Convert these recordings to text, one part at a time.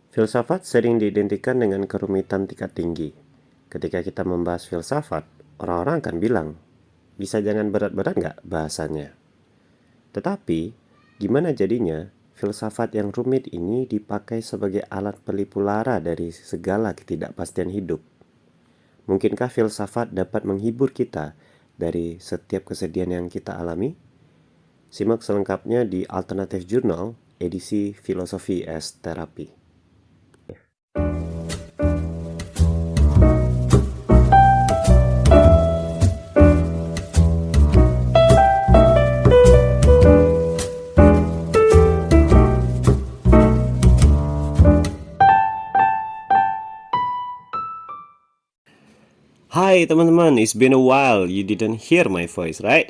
Filsafat sering diidentikan dengan kerumitan tingkat tinggi. Ketika kita membahas filsafat, orang-orang akan bilang, bisa jangan berat-berat nggak bahasanya? Tetapi, gimana jadinya filsafat yang rumit ini dipakai sebagai alat pelipu lara dari segala ketidakpastian hidup? Mungkinkah filsafat dapat menghibur kita dari setiap kesedihan yang kita alami? Simak selengkapnya di Alternative Journal, edisi Filosofi as Therapy. Hai teman-teman, it's been a while you didn't hear my voice, right?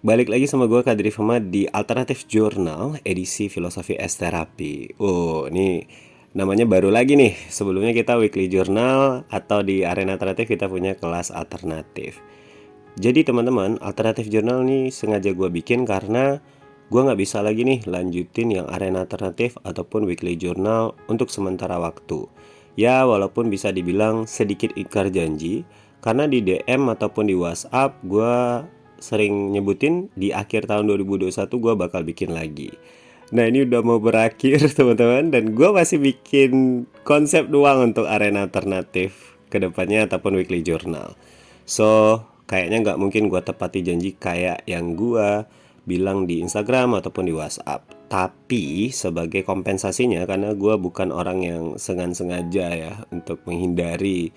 Balik lagi sama gue Kadri Fema di Alternative Journal edisi Filosofi as Therapy. Oh, ini namanya baru lagi nih. Sebelumnya kita weekly journal atau di arena alternatif kita punya kelas alternatif. Jadi teman-teman, Alternative Journal nih sengaja gue bikin karena gue nggak bisa lagi nih lanjutin yang arena alternatif ataupun weekly journal untuk sementara waktu. Ya, walaupun bisa dibilang sedikit ingkar janji, karena di DM ataupun di WhatsApp gue sering nyebutin di akhir tahun 2021 gue bakal bikin lagi. Nah, ini udah mau berakhir teman-teman, dan gue masih bikin konsep doang untuk arena alternatif kedepannya ataupun weekly journal. So, kayaknya nggak mungkin gue tepati janji kayak yang gue bilang di Instagram ataupun di WhatsApp. Tapi sebagai kompensasinya, karena gue bukan orang yang sengaja ya untuk menghindari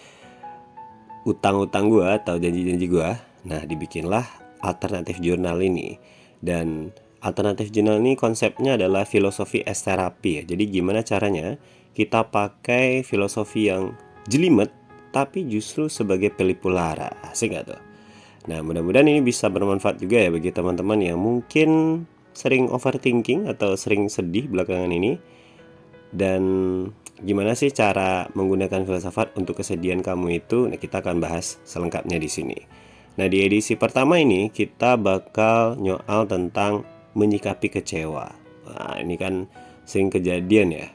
utang-utang gue atau janji-janji gue, nah dibikinlah alternatif jurnal ini. Dan alternatif jurnal ini konsepnya adalah filosofi as terapi ya. Jadi gimana caranya kita pakai filosofi yang jelimet tapi justru sebagai pelipu lara. Asik gak tuh? Nah, mudah-mudahan ini bisa bermanfaat juga ya bagi teman-teman yang mungkin sering overthinking atau sering sedih belakangan ini. Dan gimana sih cara menggunakan filsafat untuk kesedihan kamu itu? Nah, kita akan bahas selengkapnya di sini. Nah, di edisi pertama ini kita bakal nyoal tentang menyikapi kecewa. Nah, ini kan sering kejadian ya.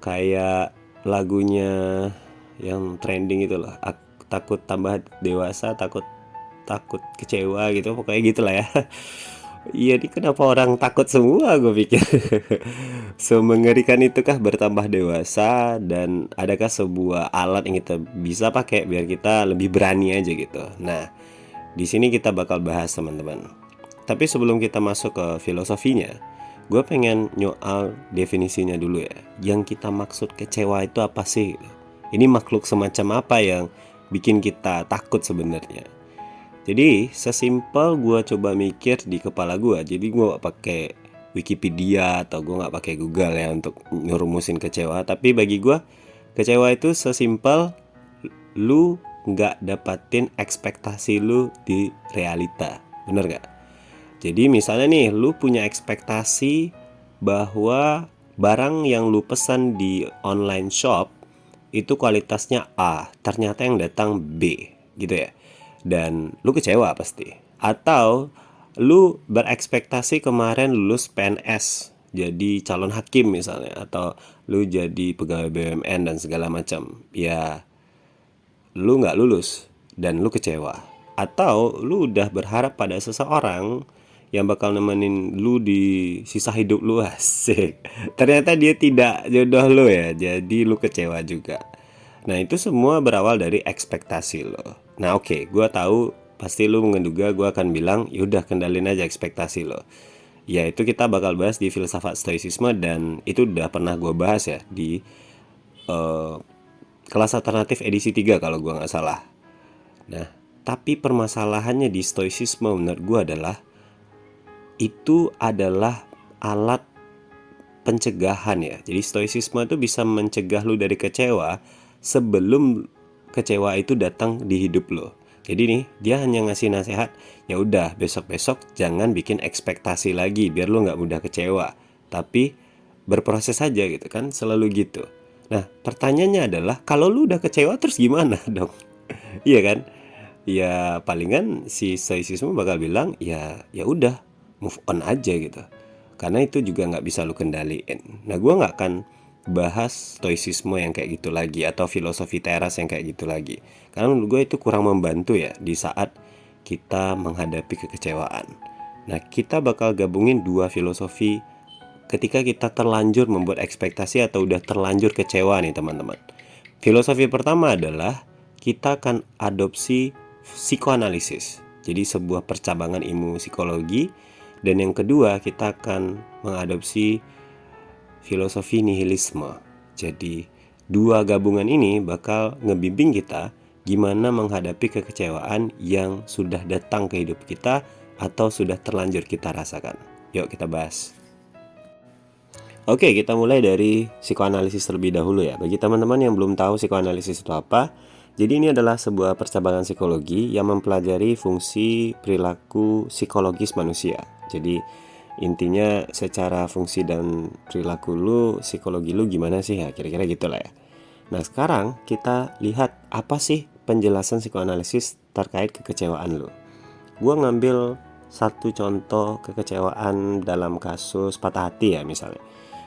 Kayak lagunya yang trending itu loh. Takut tambah dewasa, takut takut kecewa gitu, pokoknya gitulah ya. Iya, ini kenapa orang takut semua, gue pikir. Semengerikan itukah bertambah dewasa, dan adakah sebuah alat yang kita bisa pakai biar kita lebih berani aja gitu. Nah, di sini kita bakal bahas teman-teman. Tapi sebelum kita masuk ke filosofinya, gue pengen nyoal definisinya dulu ya. Yang kita maksud kecewa itu apa sih? Ini makhluk semacam apa yang bikin kita takut sebenarnya? Jadi sesimpel gue coba mikir di kepala gue. Jadi gue gak pakai Wikipedia atau gue gak pakai Google ya untuk nyurumusin kecewa. Tapi bagi gue kecewa itu sesimpel lu gak dapatin ekspektasi lu di realita. Bener gak? Jadi misalnya nih, lu punya ekspektasi bahwa barang yang lu pesan di online shop itu kualitasnya A, ternyata yang datang B, gitu ya. Dan lu kecewa pasti. Atau lu berekspektasi kemarin lulus PNS, jadi calon hakim misalnya, atau lu jadi pegawai BUMN dan segala macam. Ya, lu nggak lulus dan lu kecewa. Atau lu udah berharap pada seseorang yang bakal nemenin lu di sisa hidup lu, asik. Ternyata dia tidak jodoh lu ya, jadi lu kecewa juga. Nah, itu semua berawal dari ekspektasi lo. Nah, oke, gue tahu pasti lu menduga gue akan bilang, yaudah kendalin aja ekspektasi lo. Ya, itu kita bakal bahas di filsafat stoicisme, dan itu udah pernah gue bahas ya di eh, kelas alternatif edisi 3 kalau gue nggak salah. Nah, tapi permasalahannya di stoicisme menurut gue adalah itu adalah alat pencegahan ya. Jadi stoicisme itu bisa mencegah lu dari kecewa sebelum kecewa itu datang di hidup lo. Jadi nih, dia hanya ngasih nasihat, ya udah besok-besok jangan bikin ekspektasi lagi biar lo nggak mudah kecewa. Tapi berproses aja gitu kan, selalu gitu. Nah, pertanyaannya adalah kalau lu udah kecewa terus gimana dong? Iya kan? Ya palingan si stoicisme bakal bilang ya udah move on aja gitu. Karena itu juga nggak bisa lu kendaliin. Nah, gue nggak akan bahas stoicisme yang kayak gitu lagi atau filosofi teras yang kayak gitu lagi. Karena menurut gue itu kurang membantu ya di saat kita menghadapi kekecewaan. Nah, kita bakal gabungin dua filosofi ketika kita terlanjur membuat ekspektasi atau udah terlanjur kecewa nih teman-teman. Filosofi pertama adalah kita akan adopsi psikoanalisis. Jadi sebuah percabangan ilmu psikologi. Dan yang kedua, kita akan mengadopsi filosofi nihilisme. Jadi dua gabungan ini bakal ngebimbing kita gimana menghadapi kekecewaan yang sudah datang ke hidup kita atau sudah terlanjur kita rasakan. Yuk kita bahas. Oke, kita mulai dari psikoanalisis terlebih dahulu ya. Bagi teman-teman yang belum tahu psikoanalisis itu apa, jadi ini adalah sebuah percabangan psikologi yang mempelajari fungsi perilaku psikologis manusia. Jadi intinya secara fungsi dan perilaku lu, psikologi lu gimana sih ya, kira-kira gitulah ya. Nah, sekarang kita lihat apa sih penjelasan psikoanalisis terkait kekecewaan lu. Gua ngambil satu contoh kekecewaan dalam kasus patah hati ya misalnya.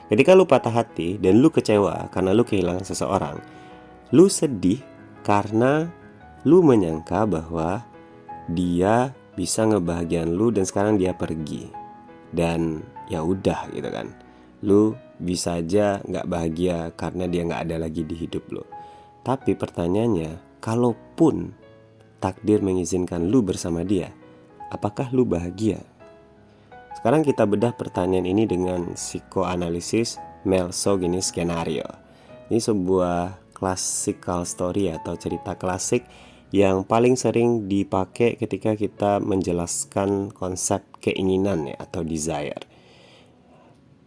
Ketika lu patah hati dan lu kecewa karena lu kehilangan seseorang, lu sedih karena lu menyangka bahwa dia bisa ngebahagiain lu dan sekarang dia pergi. Dan ya udah gitu kan. Lu bisa aja gak bahagia karena dia gak ada lagi di hidup lu. Tapi pertanyaannya, kalaupun takdir mengizinkan lu bersama dia, apakah lu bahagia? Sekarang kita bedah pertanyaan ini dengan psikoanalisis Melso-Guinness skenario. Ini sebuah classical story atau cerita klasik yang paling sering dipakai ketika kita menjelaskan konsep keinginan ya, atau desire.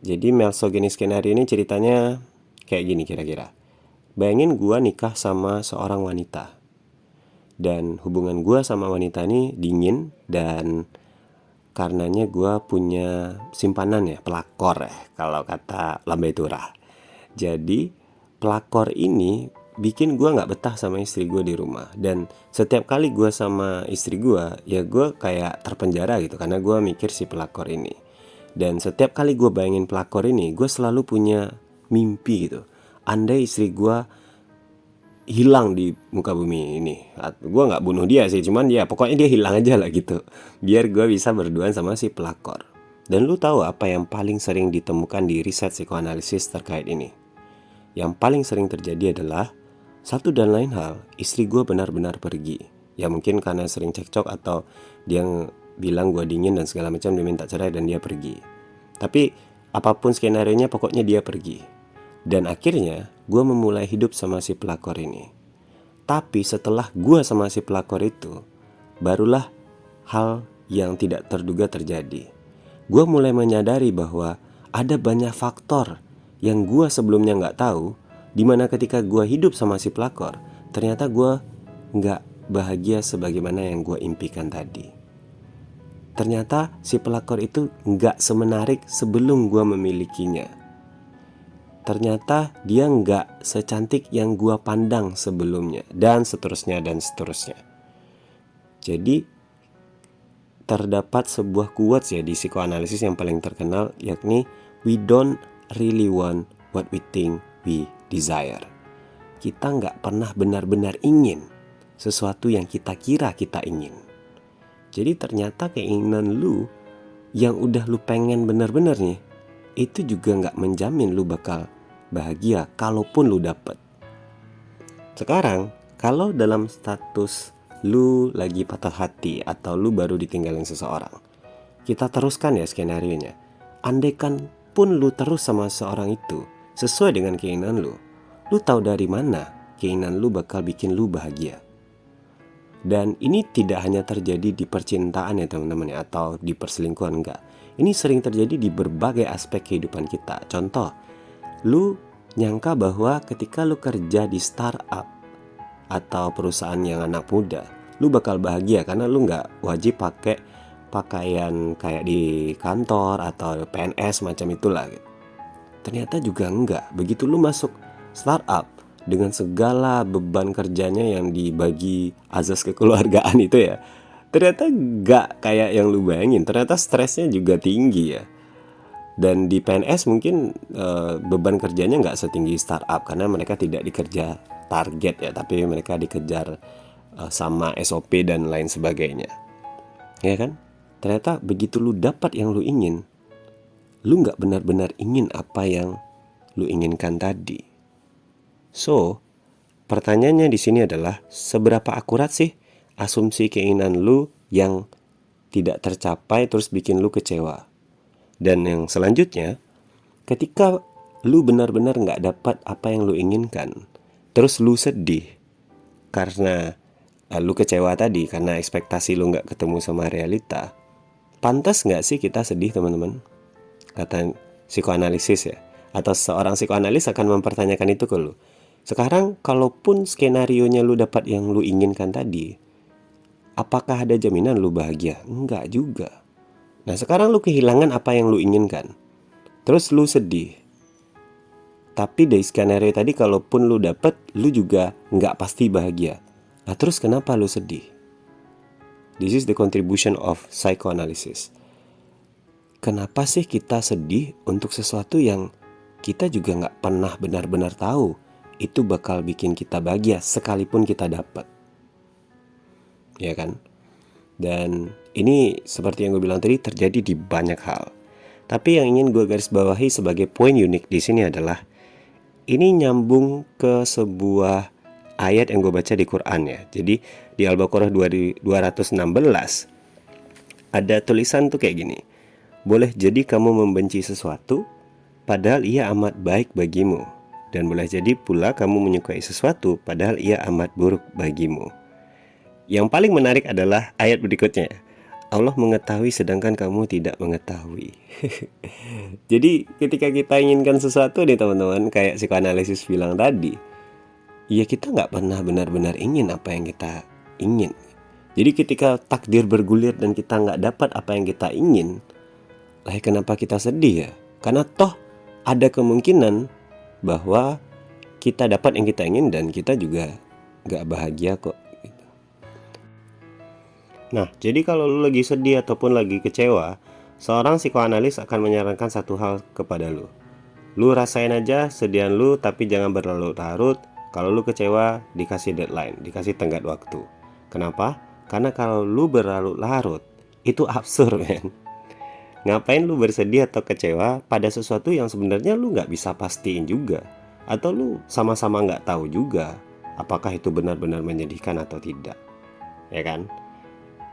Jadi Melso-Guinness skenario ini ceritanya kayak gini kira-kira. Bayangin gua nikah sama seorang wanita. Dan hubungan gua sama wanita ini dingin dan karenanya gue punya simpanan ya, pelakor ya kalau kata Lambe Turah. Jadi pelakor ini bikin gue gak betah sama istri gue di rumah. Dan setiap kali gue sama istri gue, ya gue kayak terpenjara gitu karena gue mikir si pelakor ini. Dan setiap kali gue bayangin pelakor ini, gue selalu punya mimpi gitu. Andai istri gue hilang di muka bumi ini, gue nggak bunuh dia sih, cuman ya pokoknya dia hilang aja lah gitu, biar gue bisa berduaan sama si pelakor. Dan lu tahu apa yang paling sering ditemukan di riset psikoanalisis terkait ini? Yang paling sering terjadi adalah satu dan lain hal, istri gue benar-benar pergi. Ya mungkin karena sering cekcok atau dia bilang gue dingin dan segala macam, dia minta cerai dan dia pergi. Tapi apapun skenarionya, pokoknya dia pergi. Dan akhirnya gue memulai hidup sama si pelakor ini. Tapi setelah gue sama si pelakor itu, barulah hal yang tidak terduga terjadi. Gue mulai menyadari bahwa ada banyak faktor yang gue sebelumnya gak tahu, dimana ketika gue hidup sama si pelakor, ternyata gue gak bahagia sebagaimana yang gue impikan tadi. Ternyata si pelakor itu gak semenarik sebelum gue memilikinya. Ternyata dia nggak secantik yang gua pandang sebelumnya, dan seterusnya dan seterusnya. Jadi terdapat sebuah quotes ya di psikoanalisis yang paling terkenal, yakni we don't really want what we think we desire. Kita nggak pernah benar-benar ingin sesuatu yang kita kira kita ingin. Jadi ternyata keinginan lu yang udah lu pengen benar-benar nih, itu juga gak menjamin lu bakal bahagia kalaupun lu dapet. Sekarang kalau dalam status lu lagi patah hati atau lu baru ditinggalin seseorang, kita teruskan ya skenarionya. Andaikan pun lu terus sama seseorang itu sesuai dengan keinginan lu tahu dari mana keinginan lu bakal bikin lu bahagia. Dan ini tidak hanya terjadi di percintaan ya teman-teman ya, atau di perselingkuhan, enggak. Ini sering terjadi di berbagai aspek kehidupan kita. Contoh, lu nyangka bahwa ketika lu kerja di startup atau perusahaan yang anak muda, lu bakal bahagia karena lu gak wajib pakai pakaian kayak di kantor atau PNS macam itulah gitu. Ternyata juga enggak. Begitu lu masuk startup dengan segala beban kerjanya yang dibagi azas kekeluargaan itu ya, ternyata gak kayak yang lu bayangin. Ternyata stresnya juga tinggi ya. Dan di PNS mungkin beban kerjanya nggak setinggi startup karena mereka tidak dikerja target ya, tapi mereka dikejar sama SOP dan lain sebagainya. Ya kan? Ternyata begitu lu dapat yang lu ingin, lu nggak benar-benar ingin apa yang lu inginkan tadi. So, pertanyaannya di sini adalah seberapa akurat sih asumsi keinginan lu yang tidak tercapai terus bikin lu kecewa. Dan yang selanjutnya, ketika lu benar-benar nggak dapat apa yang lu inginkan, terus lu sedih karena lu kecewa tadi karena ekspektasi lu nggak ketemu sama realita. Pantas nggak sih kita sedih, teman-teman? Kata psikoanalisis ya, atau seorang psikoanalis akan mempertanyakan itu ke lu. Sekarang kalaupun skenarionya lu dapat yang lu inginkan tadi, apakah ada jaminan lu bahagia? Enggak juga. Nah sekarang lu kehilangan apa yang lu inginkan, terus lu sedih. Tapi dari skenario tadi kalaupun lu dapet, lu juga nggak pasti bahagia. Nah terus kenapa lu sedih? This is the contribution of psychoanalysis. Kenapa sih kita sedih untuk sesuatu yang kita juga nggak pernah benar-benar tahu itu bakal bikin kita bahagia sekalipun kita dapat? Ya kan? Dan ini seperti yang gue bilang tadi terjadi di banyak hal. Tapi yang ingin gue garis bawahi sebagai poin unik di sini adalah ini nyambung ke sebuah ayat yang gue baca di Quran ya. Jadi di Al-Baqarah 216 ada tulisan tuh kayak gini. Boleh jadi kamu membenci sesuatu padahal ia amat baik bagimu, dan boleh jadi pula kamu menyukai sesuatu padahal ia amat buruk bagimu. Yang paling menarik adalah ayat berikutnya. Allah mengetahui sedangkan kamu tidak mengetahui. Jadi ketika kita inginkan sesuatu nih teman-teman, kayak psikoanalisis bilang tadi, ya kita nggak pernah benar-benar ingin apa yang kita ingin. Jadi ketika takdir bergulir dan kita nggak dapat apa yang kita ingin, lah kenapa kita sedih ya? Karena toh ada kemungkinan bahwa kita dapat yang kita ingin dan kita juga nggak bahagia kok. Nah, jadi kalau lu lagi sedih ataupun lagi kecewa, seorang psikoanalis akan menyarankan satu hal kepada lu. Lu rasain aja sedihan lu, tapi jangan berlarut-larut. Kalau lu kecewa, dikasih deadline, dikasih tenggat waktu. Kenapa? Karena kalau lu berlarut-larut, itu absurd, men. Ngapain lu bersedih atau kecewa pada sesuatu yang sebenarnya lu nggak bisa pastiin juga, atau lu sama-sama nggak tahu juga apakah itu benar-benar menyedihkan atau tidak, ya kan?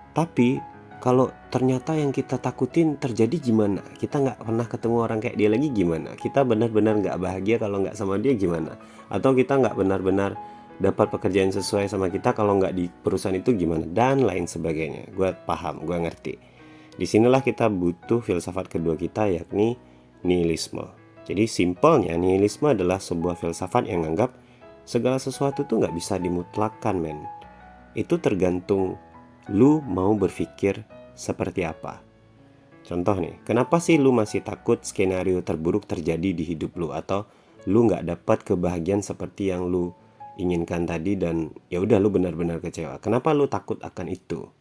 Tapi kalau ternyata yang kita takutin terjadi gimana? Kita nggak pernah ketemu orang kayak dia lagi gimana? Kita benar-benar nggak bahagia kalau nggak sama dia gimana? Atau kita nggak benar-benar dapat pekerjaan sesuai sama kita kalau nggak di perusahaan itu gimana? Dan lain sebagainya. Gue paham, gue ngerti. Disinilah kita butuh filsafat kedua kita, yakni nihilisme. Jadi simpelnya nihilisme adalah sebuah filsafat yang menganggap segala sesuatu tuh nggak bisa dimutlakkan, men. Itu tergantung lu mau berpikir seperti apa. Contoh nih, kenapa sih lu masih takut skenario terburuk terjadi di hidup lu, atau lu nggak dapat kebahagiaan seperti yang lu inginkan tadi dan ya udah lu benar-benar kecewa. Kenapa lu takut akan itu?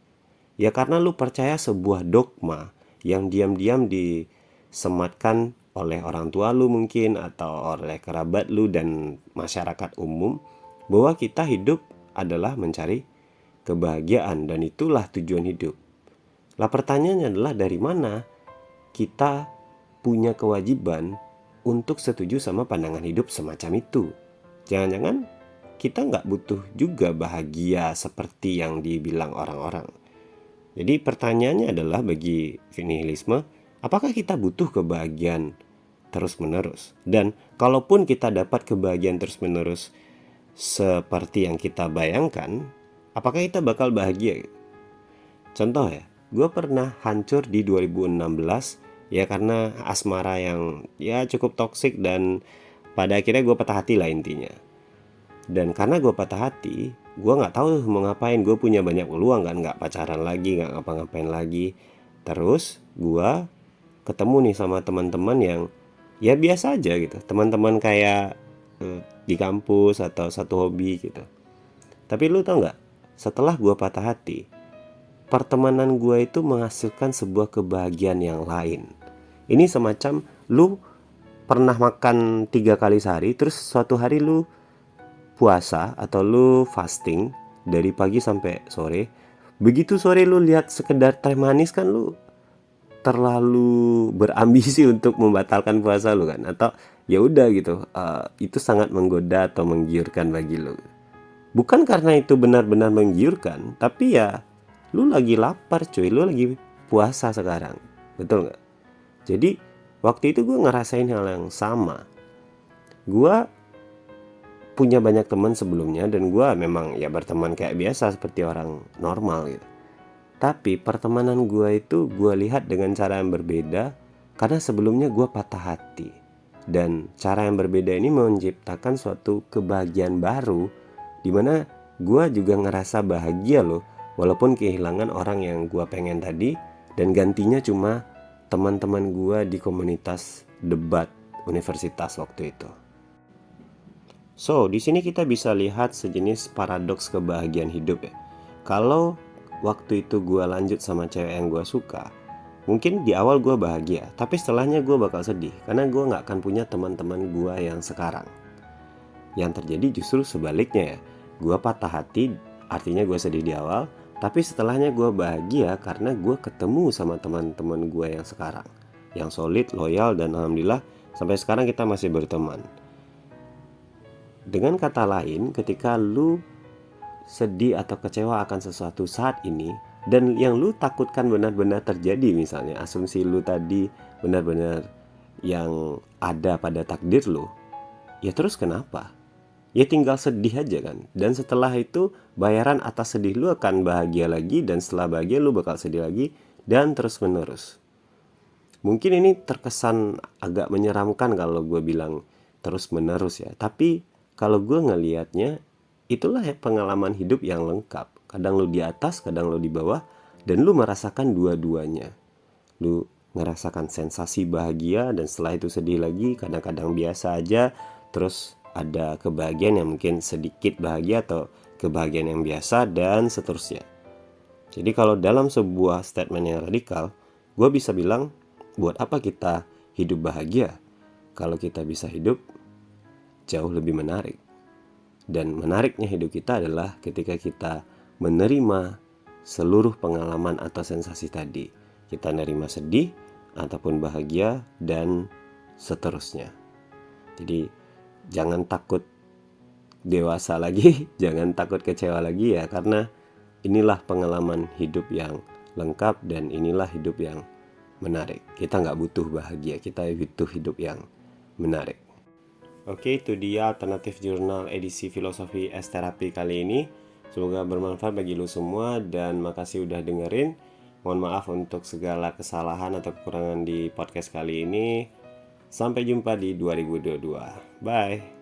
Ya karena lu percaya sebuah dogma yang diam-diam disematkan oleh orang tua lu mungkin, atau oleh kerabat lu dan masyarakat umum, bahwa kita hidup adalah mencari kebahagiaan dan itulah tujuan hidup. Lah pertanyaannya adalah dari mana kita punya kewajiban untuk setuju sama pandangan hidup semacam itu? Jangan-jangan kita nggak butuh juga bahagia seperti yang dibilang orang-orang. Jadi pertanyaannya adalah bagi nihilisme, apakah kita butuh kebahagiaan terus-menerus? Dan kalaupun kita dapat kebahagiaan terus-menerus seperti yang kita bayangkan, apakah kita bakal bahagia? Contoh ya, gue pernah hancur di 2016 ya karena asmara yang ya cukup toksik, dan pada akhirnya gue patah hati lah intinya. Dan karena gue patah hati, gue nggak tahu mau ngapain. Gue punya banyak peluang kan, nggak pacaran lagi, nggak ngapa-ngapain lagi. Terus gue ketemu nih sama teman-teman yang ya biasa aja gitu, teman-teman kayak di kampus atau satu hobi gitu. Tapi lu tau nggak? Setelah gue patah hati, pertemanan gue itu menghasilkan sebuah kebahagiaan yang lain. Ini semacam Lu pernah makan 3 kali sehari, terus suatu hari lu puasa atau lu fasting dari pagi sampai sore. Begitu sore lu lihat sekedar teh manis kan lu terlalu berambisi untuk membatalkan puasa lu kan, atau ya udah gitu, itu sangat menggoda atau menggiurkan bagi lu. Bukan karena itu benar-benar menggiurkan, tapi ya lu lagi lapar cuy, lu lagi puasa sekarang, betul nggak? Jadi waktu itu gue ngerasain hal yang sama. Gue punya banyak teman sebelumnya dan gue memang ya berteman kayak biasa seperti orang normal gitu. Tapi pertemanan gue itu gue lihat dengan cara yang berbeda, karena sebelumnya gue patah hati. Dan cara yang berbeda ini menciptakan suatu kebahagiaan baru, dimana gue juga ngerasa bahagia loh, walaupun kehilangan orang yang gue pengen tadi, dan gantinya cuma teman-teman gue di komunitas debat universitas waktu itu. So, di sini kita bisa lihat sejenis paradoks kebahagiaan hidup ya. Kalau waktu itu gue lanjut sama cewek yang gue suka, mungkin di awal gue bahagia, tapi setelahnya gue bakal sedih karena gue gak akan punya teman-teman gue yang sekarang. Yang terjadi justru sebaliknya ya. Gue patah hati, artinya gue sedih di awal, tapi setelahnya gue bahagia karena gue ketemu sama teman-teman gue yang sekarang, yang solid, loyal, dan alhamdulillah sampai sekarang kita masih berteman. Dengan kata lain, ketika lu sedih atau kecewa akan sesuatu saat ini, dan yang lu takutkan benar-benar terjadi, misalnya asumsi lu tadi benar-benar yang ada pada takdir lu, ya terus kenapa? Ya tinggal sedih aja kan. Dan setelah itu bayaran atas sedih lu akan bahagia lagi, dan setelah bahagia lu bakal sedih lagi, dan terus menerus. Mungkin ini terkesan agak menyeramkan kalau gue bilang terus menerus ya, tapi kalau gue ngelihatnya, itulah ya pengalaman hidup yang lengkap. Kadang lu di atas, kadang lu di bawah, dan lu merasakan dua-duanya. Lu ngerasakan sensasi bahagia, dan setelah itu sedih lagi, kadang-kadang biasa aja, terus ada kebahagiaan yang mungkin sedikit bahagia atau kebahagiaan yang biasa, dan seterusnya. Jadi kalau dalam sebuah statement yang radikal, gue bisa bilang, buat apa kita hidup bahagia kalau kita bisa hidup jauh lebih menarik. Dan menariknya hidup kita adalah ketika kita menerima seluruh pengalaman atau sensasi tadi. Kita nerima sedih ataupun bahagia dan seterusnya. Jadi jangan takut dewasa lagi, jangan takut kecewa lagi ya, karena inilah pengalaman hidup yang lengkap dan inilah hidup yang menarik. Kita nggak butuh bahagia, kita butuh hidup yang menarik. Oke, itu dia alternatif jurnal edisi filosofi es terapi kali ini. Semoga bermanfaat bagi lu semua dan makasih udah dengerin. Mohon maaf untuk segala kesalahan atau kekurangan di podcast kali ini. Sampai jumpa di 2022. Bye.